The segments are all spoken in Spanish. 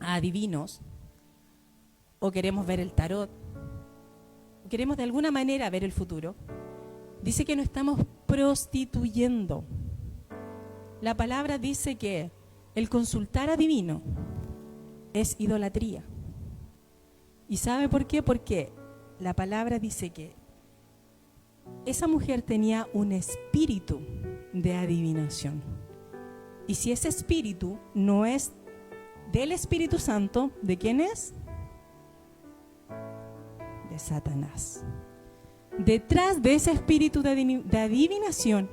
a adivinos, o queremos ver el tarot, o queremos de alguna manera ver el futuro, dice que nos estamos prostituyendo. La palabra dice que el consultar adivino es idolatría. ¿Y sabe por qué? Porque la palabra dice que esa mujer tenía un espíritu de adivinación. Y si ese espíritu no es del Espíritu Santo, ¿de quién es? De Satanás. Detrás de ese espíritu de adivinación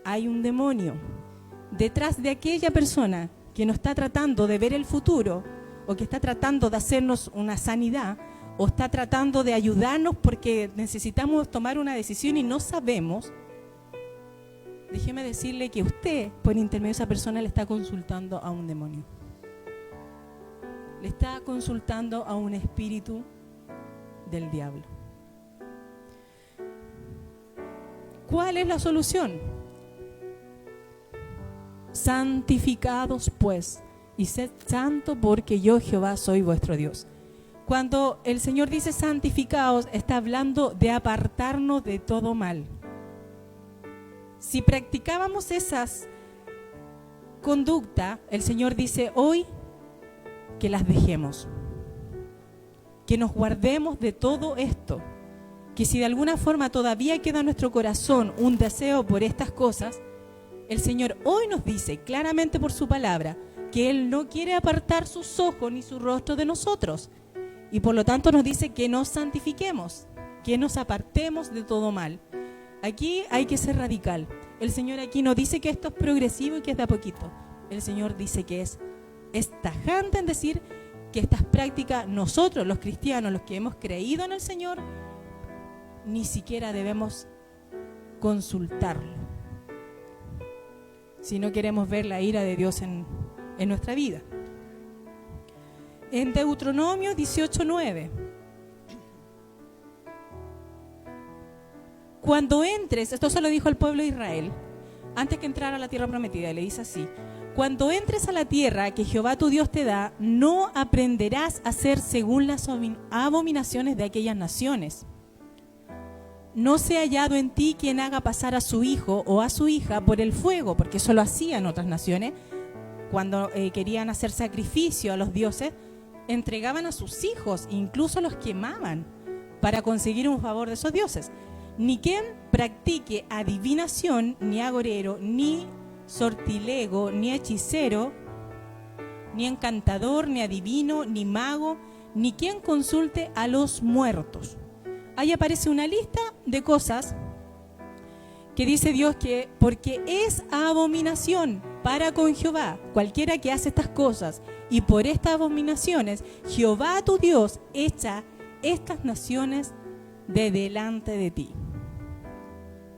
hay un demonio. Detrás de aquella persona que nos está tratando de ver el futuro, o que está tratando de hacernos una sanidad, o está tratando de ayudarnos porque necesitamos tomar una decisión y no sabemos, déjeme decirle que usted, por intermedio de esa persona, le está consultando a un demonio. Le está consultando a un espíritu del diablo. ¿Cuál es la solución? Santificados pues, y sed santos porque yo Jehová soy vuestro Dios. Cuando el Señor dice santificados, está hablando de apartarnos de todo mal. Si practicábamos esas conductas, el Señor dice hoy que las dejemos, que nos guardemos de todo esto, que si de alguna forma todavía queda en nuestro corazón un deseo por estas cosas, el Señor hoy nos dice claramente por su palabra que Él no quiere apartar sus ojos ni su rostro de nosotros, y por lo tanto nos dice que nos santifiquemos, que nos apartemos de todo mal. Aquí hay que ser radical. El Señor aquí no dice que esto es progresivo y que es de a poquito. El Señor dice que es tajante en decir que estas prácticas, nosotros los cristianos, los que hemos creído en el Señor, ni siquiera debemos consultarlo, si no queremos ver la ira de Dios en nuestra vida. En Deuteronomio 18:9, cuando entres, esto se lo dijo al pueblo de Israel antes que entrara a la tierra prometida, le dice así: cuando entres a la tierra que Jehová tu Dios te da, no aprenderás a hacer según las abominaciones de aquellas naciones. No sea hallado en ti quien haga pasar a su hijo o a su hija por el fuego, porque eso lo hacían otras naciones. Cuando querían hacer sacrificio a los dioses, entregaban a sus hijos, incluso los quemaban para conseguir un favor de esos dioses. Ni quien practique adivinación, ni agorero, ni sortilego, ni hechicero, ni encantador, ni adivino, ni mago, ni quien consulte a los muertos. Ahí aparece una lista de cosas que dice Dios que porque es abominación para con Jehová cualquiera que hace estas cosas, y por estas abominaciones Jehová tu Dios echa estas naciones de delante de ti.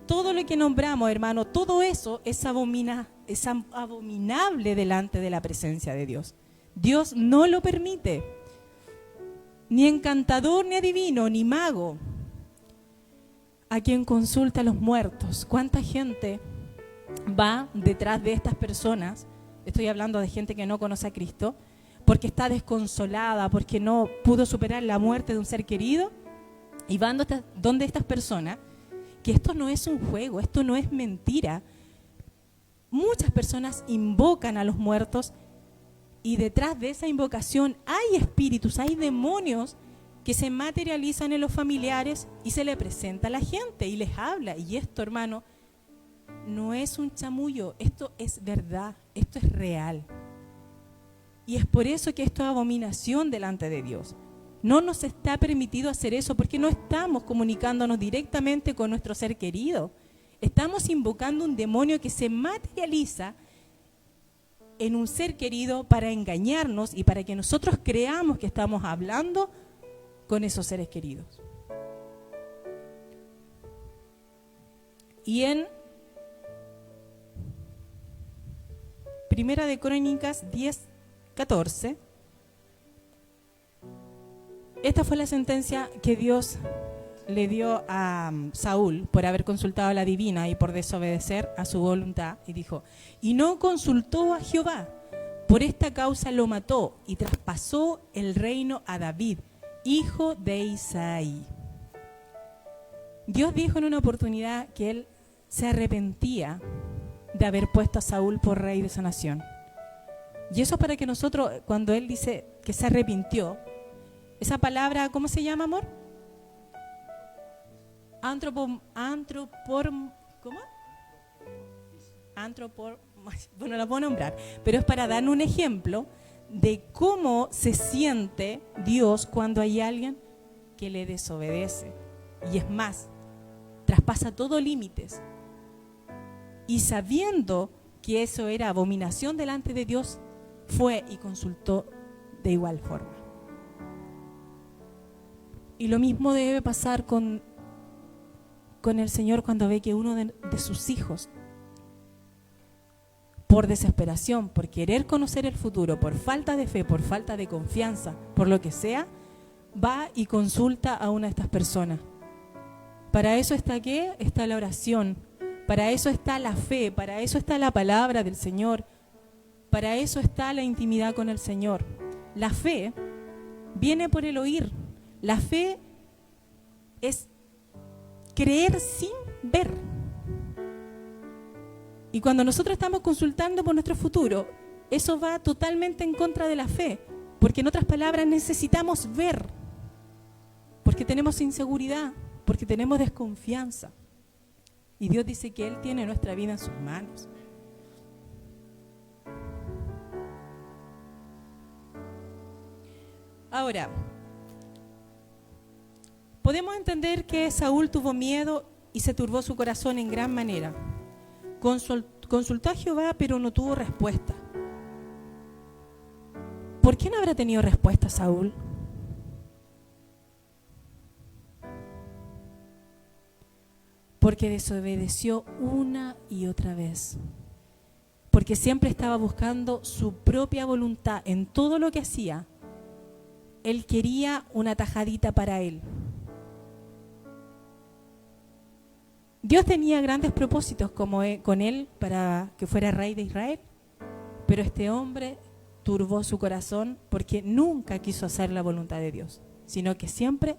Todo lo que nombramos, hermano, todo eso es abominable delante de la presencia de Dios. Dios no lo permite. Ni encantador, ni adivino, ni mago, a quien consulta a los muertos. ¿Cuánta gente va detrás de estas personas? Estoy hablando de gente que no conoce a Cristo, porque está desconsolada, porque no pudo superar la muerte de un ser querido, y van donde estas personas, que esto no es un juego, esto no es mentira. Muchas personas invocan a los muertos, y detrás de esa invocación hay espíritus, hay demonios que se materializan en los familiares y se le presenta a la gente y les habla. Y esto, hermano, no es un chamullo, esto es verdad, esto es real. Y es por eso que esto es abominación delante de Dios. No nos está permitido hacer eso porque no estamos comunicándonos directamente con nuestro ser querido. Estamos invocando un demonio que se materializa en un ser querido para engañarnos y para que nosotros creamos que estamos hablando con esos seres queridos. Y en Primera de Crónicas 10:14, esta fue la sentencia que Dios le dio a Saúl por haber consultado a la divina y por desobedecer a su voluntad. Y dijo: y no consultó a Jehová, Por esta causa lo mató y traspasó el reino a David, hijo de Isaí. Dios dijo en una oportunidad que Él se arrepentía de haber puesto a Saúl por rey de esa nación. Y eso para que nosotros, cuando Él dice que se arrepintió, esa palabra, ¿cómo se llama, amor? Bueno, la puedo nombrar, pero es para dar un ejemplo de cómo se siente Dios cuando hay alguien que le desobedece. Y es más, traspasa todos límites. Y sabiendo que eso era abominación delante de Dios, fue y consultó de igual forma. Y lo mismo debe pasar con el Señor cuando ve que uno de sus hijos, por desesperación, por querer conocer el futuro, por falta de fe, por falta de confianza, por lo que sea, va y consulta a una de estas personas. Para eso está ¿qué? Está la oración, para eso está la fe, para eso está la palabra del Señor, para eso está la intimidad con el Señor. La fe viene por el oír. La fe es creer sin ver. Y cuando nosotros estamos consultando por nuestro futuro, eso va totalmente en contra de la fe, porque en otras palabras necesitamos ver, porque tenemos inseguridad, porque tenemos desconfianza. Y Dios dice que Él tiene nuestra vida en sus manos. Ahora, podemos entender que Saúl tuvo miedo y se turbó su corazón en gran manera. Consultó a Jehová, pero no tuvo respuesta. ¿Por qué no habrá tenido respuesta Saúl? Porque desobedeció una y otra vez. Porque siempre estaba buscando su propia voluntad en todo lo que hacía. Él quería una tajadita para él. Dios tenía grandes propósitos con él para que fuera rey de Israel, pero este hombre turbó su corazón porque nunca quiso hacer la voluntad de Dios, sino que siempre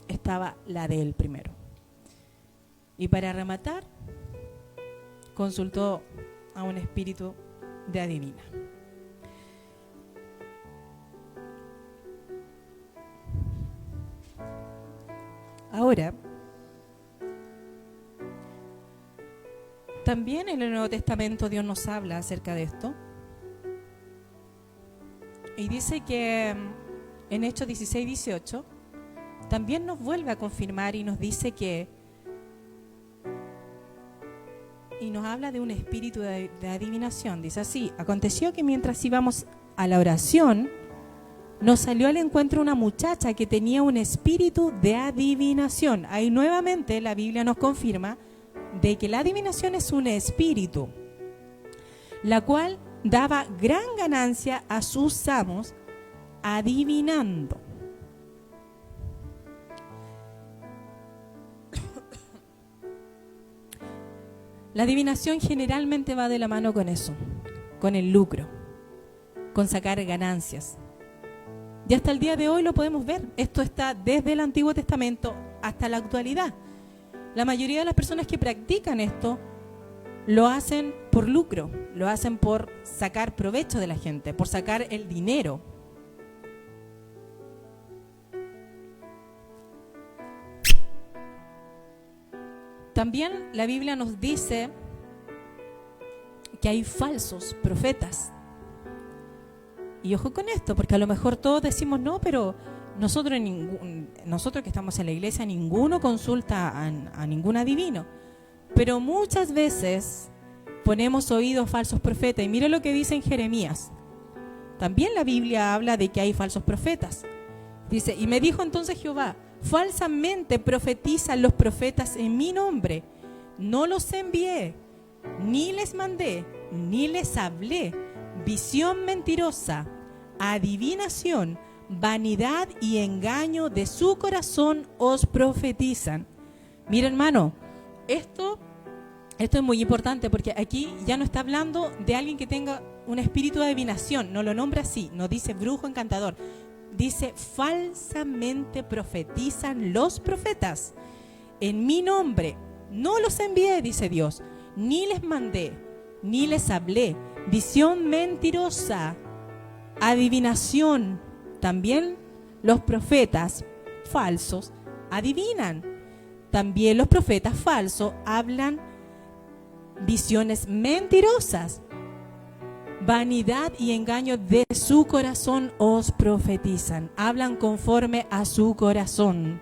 estaba la de él primero. Y para rematar, consultó a un espíritu de adivina. Ahora, también en el Nuevo Testamento Dios nos habla acerca de esto. Y dice que en Hechos 16-18 también nos vuelve a confirmar y nos dice que, y nos habla de un espíritu de adivinación. Dice así: aconteció que mientras íbamos a la oración, nos salió al encuentro una muchacha que tenía un espíritu de adivinación. Ahí nuevamente la Biblia nos confirma de que la adivinación es un espíritu, la cual daba gran ganancia a sus amos adivinando. La adivinación generalmente va de la mano con eso, con el lucro, con sacar ganancias. Y hasta el día de hoy lo podemos ver. Esto está desde el Antiguo Testamento hasta la actualidad. La mayoría de las personas que practican esto lo hacen por lucro, lo hacen por sacar provecho de la gente, por sacar el dinero. También la Biblia nos dice que hay falsos profetas. Y ojo con esto, porque a lo mejor todos decimos no, pero nosotros que estamos en la iglesia, ninguno consulta a ningún adivino. Pero muchas veces ponemos oídos a falsos profetas. Y mire lo que dice en Jeremías. También la Biblia habla de que hay falsos profetas. Dice: y me dijo entonces Jehová: falsamente profetizan los profetas en mi nombre. No los envié, ni les mandé, ni les hablé. Visión mentirosa, adivinación, vanidad y engaño de su corazón os profetizan. Mira, hermano, esto Esto es muy importante porque aquí ya no está hablando de alguien que tenga un espíritu de adivinación, no lo nombra así, no dice brujo encantador, dice falsamente profetizan los profetas. En mi nombre no los envié, dice Dios, ni les mandé, ni les hablé. Visión mentirosa, adivinación. También los profetas falsos adivinan. También los profetas falsos hablan visiones mentirosas. Vanidad y engaño de su corazón os profetizan. Hablan conforme a su corazón.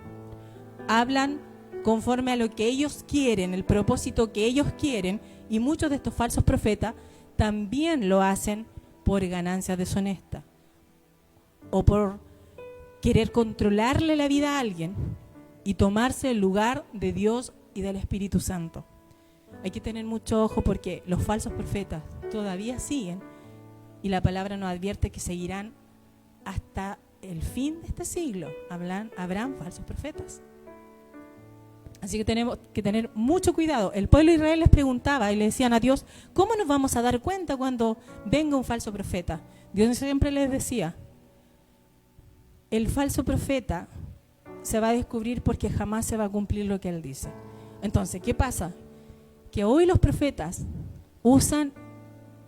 Hablan conforme a lo que ellos quieren, el propósito que ellos quieren. Y muchos de estos falsos profetas también lo hacen por ganancia deshonesta o por querer controlarle la vida a alguien y tomarse el lugar de Dios y del Espíritu Santo. Hay que tener mucho ojo porque los falsos profetas todavía siguen y la palabra nos advierte que seguirán hasta el fin de este siglo. Habrán falsos profetas. Así que tenemos que tener mucho cuidado. El pueblo de Israel les preguntaba y le decían a Dios, ¿cómo nos vamos a dar cuenta cuando venga un falso profeta? Dios siempre les decía, el falso profeta se va a descubrir porque jamás se va a cumplir lo que él dice. Entonces, ¿qué pasa? Que hoy los profetas usan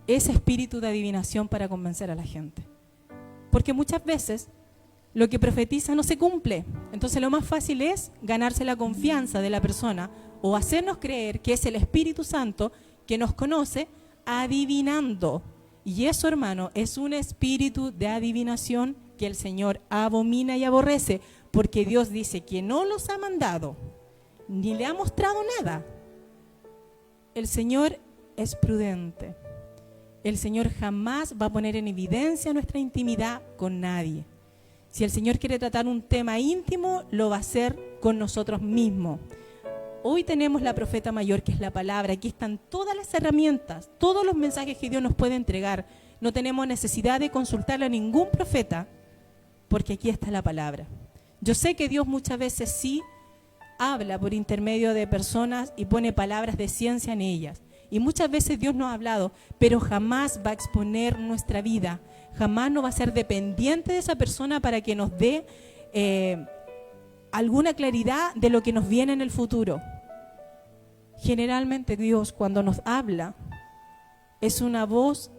ese espíritu de adivinación para convencer a la gente. Porque muchas veces lo que profetiza no se cumple. Entonces lo más fácil es ganarse la confianza de la persona o hacernos creer que es el Espíritu Santo que nos conoce adivinando. Y eso, hermano, es un espíritu de adivinación que el Señor abomina y aborrece, porque Dios dice que no los ha mandado, ni le ha mostrado nada. El Señor es prudente. El Señor jamás va a poner en evidencia nuestra intimidad con nadie. Si el Señor quiere tratar un tema íntimo, lo va a hacer con nosotros mismos. Hoy tenemos la profeta mayor, que es la palabra. Aquí están todas las herramientas, todos los mensajes que Dios nos puede entregar. No tenemos necesidad de consultarle a ningún profeta, porque aquí está la palabra. Yo sé que Dios muchas veces sí habla por intermedio de personas y pone palabras de ciencia en ellas. Y muchas veces Dios nos ha hablado, pero jamás va a exponer nuestra vida. Jamás no va a ser dependiente de esa persona para que nos dé alguna claridad de lo que nos viene en el futuro. Generalmente Dios, cuando nos habla, es una voz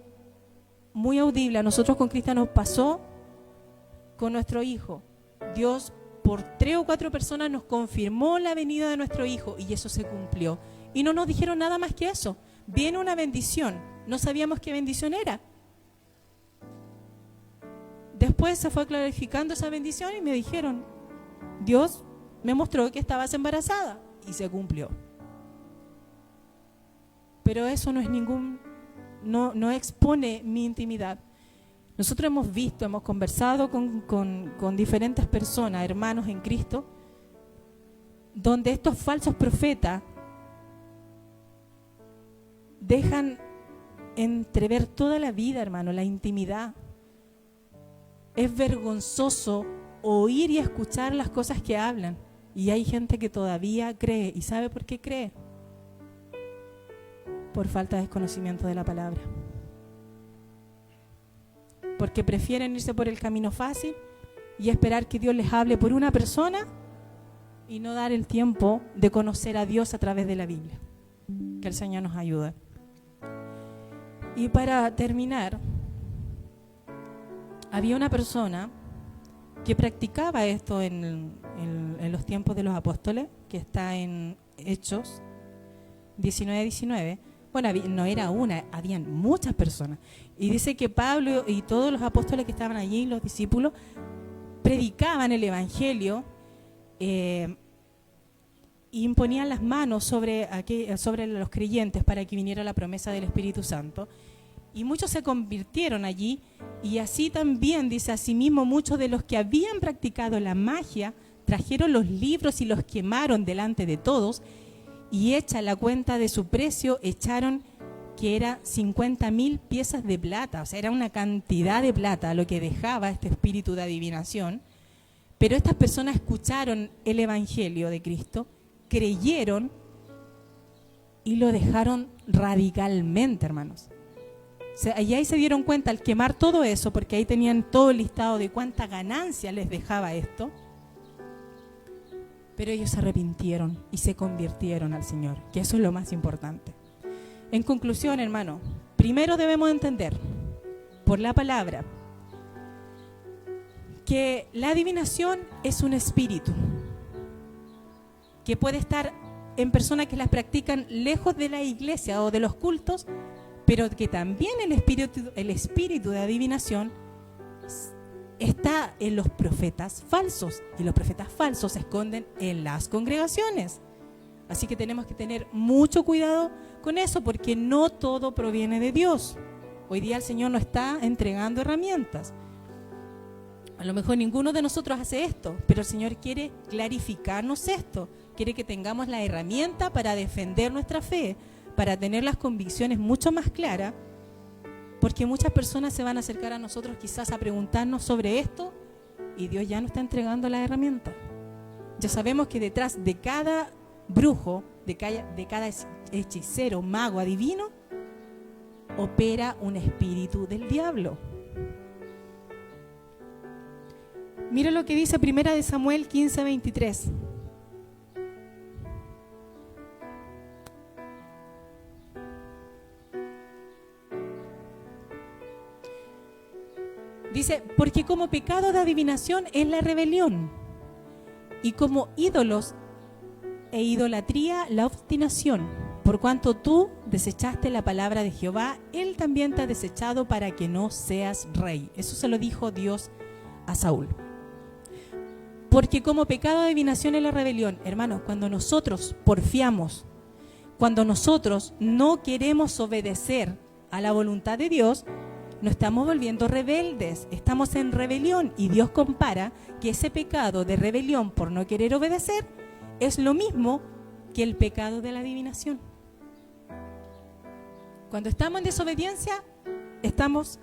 muy audible. A nosotros con Cristian nos pasó con nuestro hijo. Dios por 3 o 4 personas nos confirmó la venida de nuestro hijo y eso se cumplió. Y no nos dijeron nada más que eso. Viene una bendición. No sabíamos qué bendición era. Después se fue clarificando esa bendición y me dijeron, Dios me mostró que estabas embarazada y se cumplió. Pero eso no es no expone mi intimidad. Nosotros hemos visto, hemos conversado con diferentes personas, hermanos en Cristo, donde estos falsos profetas dejan entrever toda la vida, hermano, la intimidad. Es vergonzoso oír y escuchar las cosas que hablan. Y hay gente que todavía cree. ¿Y sabe por qué cree? Por falta de desconocimiento de la palabra. Porque prefieren irse por el camino fácil y esperar que Dios les hable por una persona y no dar el tiempo de conocer a Dios a través de la Biblia. Que el Señor nos ayude. Y para terminar, había una persona que practicaba esto en los tiempos de los apóstoles, que está en Hechos 19:19. Bueno, no era una, habían muchas personas. Y dice que Pablo y todos los apóstoles que estaban allí, los discípulos, predicaban el Evangelio y imponían las manos sobre los creyentes para que viniera la promesa del Espíritu Santo. Y muchos se convirtieron allí, y así también, dice, asimismo, muchos de los que habían practicado la magia trajeron los libros y los quemaron delante de todos, y hecha la cuenta de su precio, echaron que era 50,000 piezas de plata. O sea, era una cantidad de plata lo que dejaba este espíritu de adivinación. Pero estas personas escucharon el Evangelio de Cristo, creyeron y lo dejaron radicalmente, hermanos. Y ahí se dieron cuenta al quemar todo eso, porque ahí tenían todo el listado de cuánta ganancia les dejaba esto. Pero ellos se arrepintieron y se convirtieron al Señor, que eso es lo más importante. En conclusión, hermano, primero debemos entender por la palabra que la adivinación es un espíritu que puede estar en personas que las practican lejos de la iglesia o de los cultos, pero que también el espíritu de adivinación está en los profetas falsos, y los profetas falsos se esconden en las congregaciones. Así que tenemos que tener mucho cuidado con eso, porque no todo proviene de Dios. Hoy día el Señor nos está entregando herramientas. A lo mejor ninguno de nosotros hace esto, pero el Señor quiere clarificarnos esto. Quiere que tengamos la herramienta para defender nuestra fe, para tener las convicciones mucho más claras, porque muchas personas se van a acercar a nosotros quizás a preguntarnos sobre esto, y Dios ya nos está entregando la herramienta. Ya sabemos que detrás de cada brujo, de cada hechicero, mago, adivino, opera un espíritu del diablo. Mira lo que dice 1 Samuel 15:23. Dice, porque como pecado de adivinación es la rebelión, y como ídolos e idolatría la obstinación. Por cuanto tú desechaste la palabra de Jehová, Él también te ha desechado para que no seas rey. Eso se lo dijo Dios a Saúl. Porque como pecado de adivinación es la rebelión. Hermanos, cuando nosotros porfiamos, cuando nosotros no queremos obedecer a la voluntad de Dios, nos estamos volviendo rebeldes, estamos en rebelión, y Dios compara que ese pecado de rebelión por no querer obedecer es lo mismo que el pecado de la adivinación. Cuando estamos en desobediencia, estamos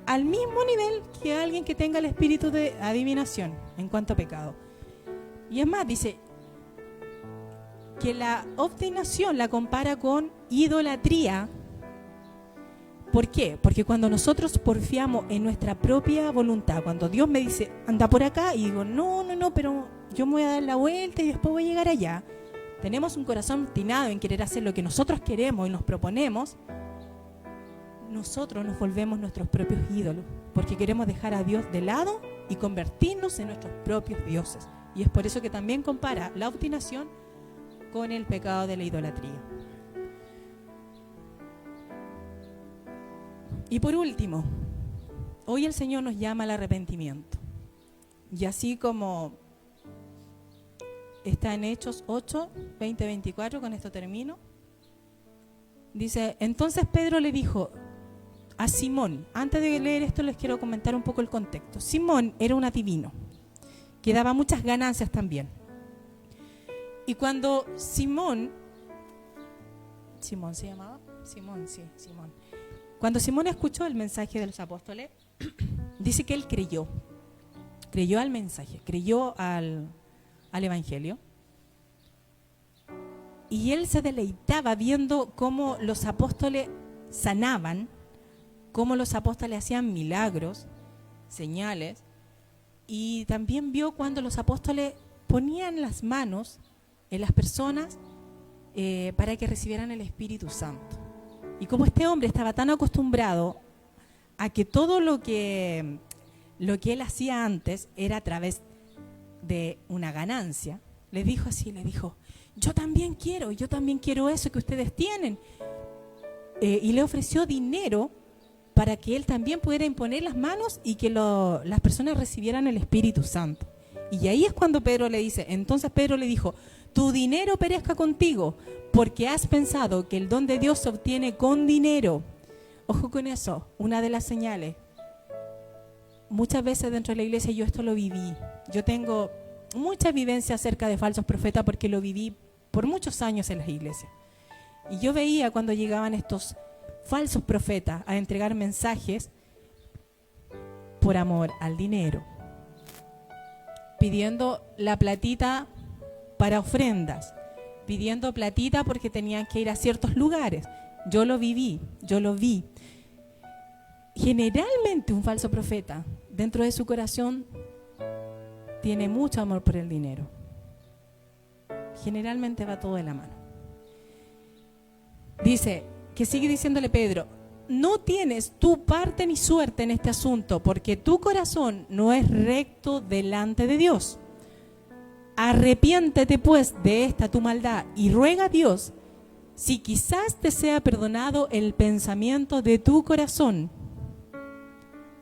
al mismo nivel que alguien que tenga el espíritu de adivinación en cuanto a pecado. Y es más, dice que la obstinación la compara con idolatría. ¿Por qué? Porque cuando nosotros porfiamos en nuestra propia voluntad, cuando Dios me dice, anda por acá, y digo, no, pero yo me voy a dar la vuelta y después voy a llegar allá. Tenemos un corazón obstinado en querer hacer lo que nosotros queremos y nos proponemos. Nosotros nos volvemos nuestros propios ídolos, porque queremos dejar a Dios de lado y convertirnos en nuestros propios dioses. Y es por eso que también compara la obstinación con el pecado de la idolatría. Y por último, hoy el Señor nos llama al arrepentimiento. Y así como está en Hechos 8, 20, 24, con esto termino. Dice, entonces Pedro le dijo a Simón, antes de leer esto les quiero comentar un poco el contexto. Simón era un adivino que daba muchas ganancias también. Y cuando Simón se llamaba, Simón. Cuando Simón escuchó el mensaje de los apóstoles, dice que él creyó al mensaje, creyó al evangelio, y él se deleitaba viendo cómo los apóstoles sanaban, cómo los apóstoles hacían milagros, señales, y también vio cuando los apóstoles ponían las manos en las personas para que recibieran el Espíritu Santo. Y como este hombre estaba tan acostumbrado a que todo lo que él hacía antes era a través de una ganancia, le dijo, yo también quiero eso que ustedes tienen. Y le ofreció dinero para que él también pudiera imponer las manos y que las personas recibieran el Espíritu Santo. Y ahí es cuando Pedro le dice, entonces Pedro le dijo, tu dinero perezca contigo, porque has pensado que el don de Dios se obtiene con dinero. Ojo con eso, una de las señales. Muchas veces dentro de la iglesia yo esto lo viví. Yo tengo mucha vivencia acerca de falsos profetas porque lo viví por muchos años en las iglesias. Y yo veía cuando llegaban estos falsos profetas a entregar mensajes por amor al dinero, pidiendo la platita para ofrendas. pidiendo platita porque tenían que ir a ciertos lugares. Yo lo viví, yo lo vi. Generalmente un falso profeta dentro de su corazón tiene mucho amor por el dinero. Generalmente va todo de la mano. Dice, que sigue diciéndole Pedro, no tienes tu parte ni suerte en este asunto, porque tu corazón no es recto delante de Dios. Arrepiéntete pues de esta tu maldad y ruega a Dios si quizás te sea perdonado el pensamiento de tu corazón,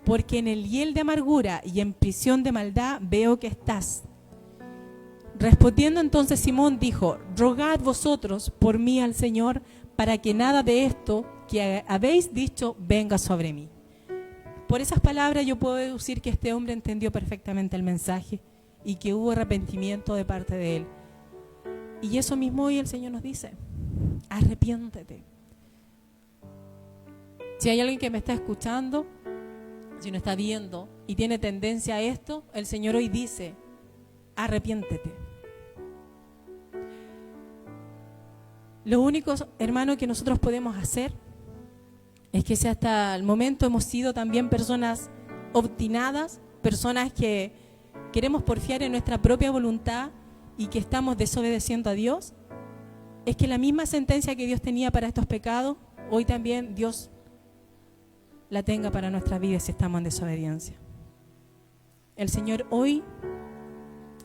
porque en el hiel de amargura y en prisión de maldad veo que estás. Respondiendo entonces Simón dijo, rogad vosotros por mí al Señor, para que nada de esto que habéis dicho venga sobre mí. Por esas palabras yo puedo deducir que este hombre entendió perfectamente el mensaje y que hubo arrepentimiento de parte de él. Y eso mismo hoy el Señor nos dice, arrepiéntete. Si hay alguien que me está escuchando, si no está viendo y tiene tendencia a esto, el Señor hoy dice, arrepiéntete. Lo único, hermano, que nosotros podemos hacer es que si hasta el momento hemos sido también personas obstinadas, personas que queremos porfiar en nuestra propia voluntad y que estamos desobedeciendo a Dios, es que la misma sentencia que Dios tenía para estos pecados, hoy también Dios la tenga para nuestras vidas si estamos en desobediencia. El Señor hoy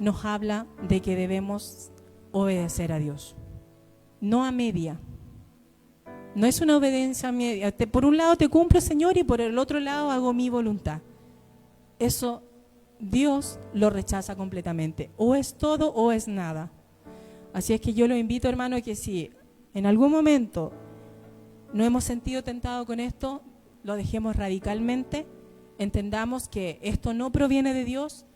nos habla de que debemos obedecer a Dios. No a media. No es una obediencia a media. Por un lado te cumplo, Señor, y por el otro lado hago mi voluntad. Eso Dios lo rechaza completamente. O es todo o es nada. Así es que yo lo invito, hermano, que si en algún momento nos hemos sentido tentados con esto, lo dejemos radicalmente. Entendamos que esto no proviene de Dios.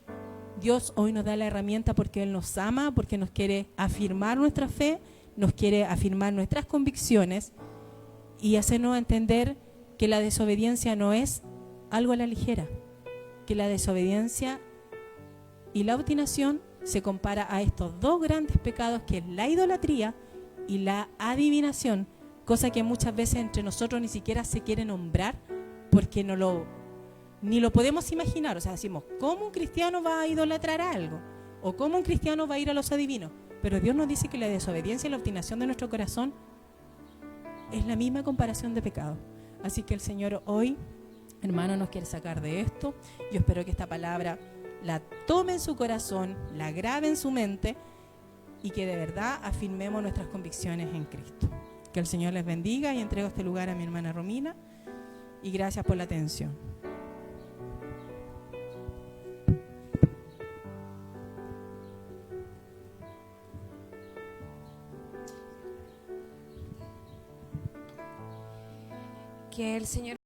Dios hoy nos da la herramienta porque Él nos ama, porque nos quiere afirmar nuestra fe, nos quiere afirmar nuestras convicciones y hacernos entender que la desobediencia no es algo a la ligera, que la desobediencia y la obstinación se compara a estos dos grandes pecados que es la idolatría y la adivinación, cosa que muchas veces entre nosotros ni siquiera se quiere nombrar porque ni lo podemos imaginar. O sea, decimos, ¿cómo un cristiano va a idolatrar algo? ¿O cómo un cristiano va a ir a los adivinos? Pero Dios nos dice que la desobediencia y la obstinación de nuestro corazón es la misma comparación de pecado. Así que el Señor hoy, hermano, nos quiere sacar de esto. Yo espero que esta palabra la tome en su corazón, la grabe en su mente y que de verdad afirmemos nuestras convicciones en Cristo. Que el Señor les bendiga y entrego este lugar a mi hermana Romina y gracias por la atención. Que el Señor